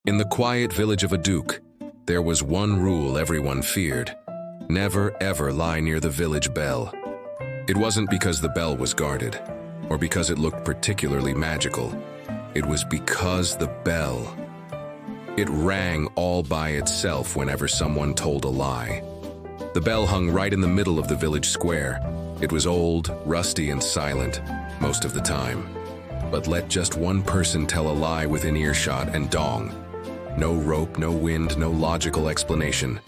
In the quiet village of Aduk, there was one rule everyone feared. Never ever lie near the village bell. It wasn't because the bell was guarded, or because it looked particularly magical. It was because the bell. It rang all by itself whenever someone told a lie. The bell hung right in the middle of the village square. It was old, rusty, and silent most of the time. But let just one person tell a lie within earshot and dong. No rope, no wind, no logical explanation.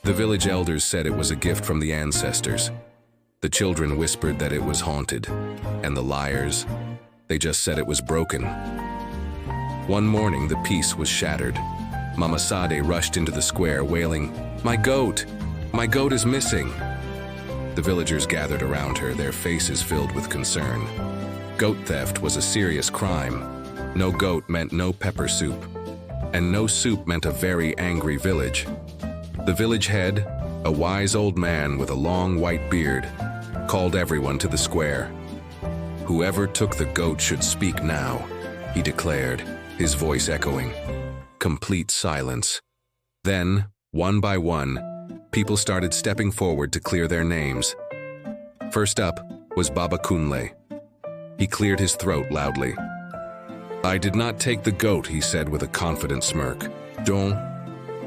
The village elders said it was a gift from the ancestors. The children whispered that it was haunted. And the liars, they just said it was broken. One morning, the peace was shattered. Mama Sade rushed into the square, wailing, "My goat! My goat is missing!" The villagers gathered around her, their faces filled with concern. Goat theft was a serious crime. No goat meant no pepper soup. And no soup meant a very angry village. The village head, a wise old man with a long white beard, called everyone to the square. "Whoever took the goat should speak now," he declared, his voice echoing. Complete silence. Then, one by one, people started stepping forward to clear their names. First up was Baba Kunle. He cleared his throat loudly. "I did not take the goat," he said with a confident smirk. "Don't."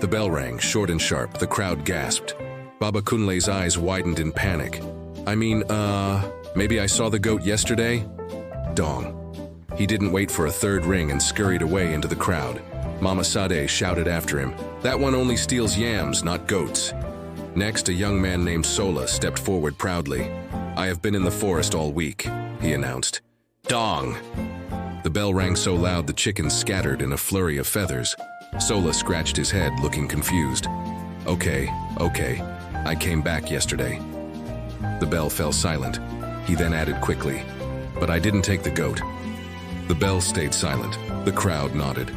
The bell rang, short and sharp. The crowd gasped. Baba Kunle's eyes widened in panic. Maybe I saw the goat yesterday?" Dong. He didn't wait for a third ring and scurried away into the crowd. Mama Sade shouted after him, "That one only steals yams, not goats." Next, a young man named Sola stepped forward proudly. "I have been in the forest all week," he announced. Dong! The bell rang so loud the chickens scattered in a flurry of feathers. Sola scratched his head, looking confused. Okay, I came back yesterday." The bell fell silent. He then added quickly, "But I didn't take the goat." The bell stayed silent. The crowd nodded.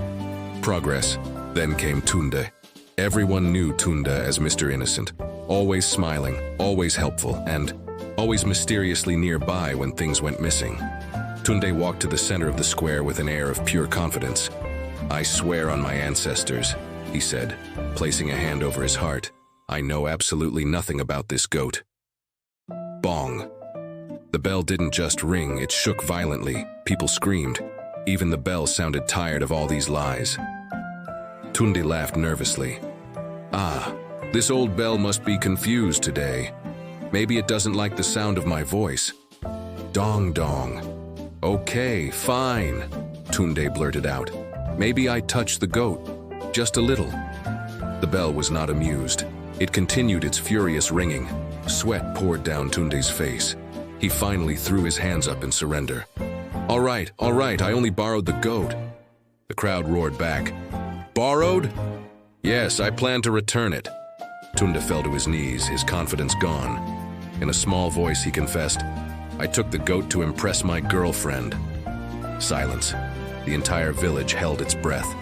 Progress. Then came Tunde. Everyone knew Tunde as Mr. Innocent, always smiling, always helpful, and always mysteriously nearby when things went missing. Tunde walked to the center of the square with an air of pure confidence. "I swear on my ancestors," he said, placing a hand over his heart. "I know absolutely nothing about this goat." Bong. The bell didn't just ring, it shook violently. People screamed. Even the bell sounded tired of all these lies. Tunde laughed nervously. This old bell must be confused today. Maybe it doesn't like the sound of my voice." Dong dong. "Okay, fine," Tunde blurted out. "Maybe I touched the goat. Just a little." The bell was not amused. It continued its furious ringing. Sweat poured down Tunde's face. He finally threw his hands up in surrender. All right, I only borrowed the goat." The crowd roared back. "Borrowed?" "Yes, I plan to return it." Tunde fell to his knees, his confidence gone. In a small voice, he confessed, "I took the goat to impress my girlfriend." Silence. The entire village held its breath.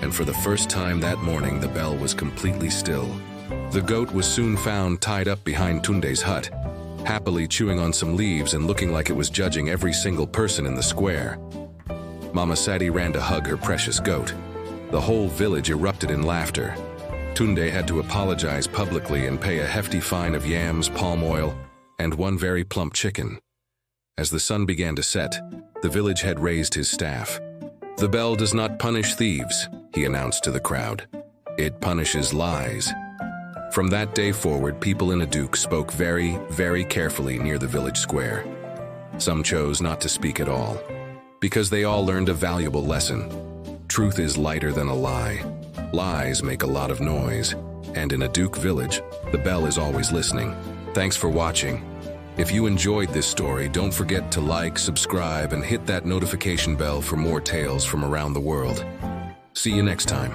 And for the first time that morning, the bell was completely still. The goat was soon found tied up behind Tunde's hut, happily chewing on some leaves and looking like it was judging every single person in the square. Mama Sadi ran to hug her precious goat. The whole village erupted in laughter. Tunde had to apologize publicly and pay a hefty fine of yams, palm oil, and one very plump chicken. As the sun began to set, the village head raised his staff. "The bell does not punish thieves," he announced to the crowd. "It punishes lies." From that day forward, people in Aduk spoke very, very carefully near the village square. Some chose not to speak at all, because they all learned a valuable lesson. Truth is lighter than a lie. Lies make a lot of noise, and in Aduk village, the bell is always listening. Thanks for watching. If you enjoyed this story, don't forget to like, subscribe, and hit that notification bell for more tales from around the world. See you next time.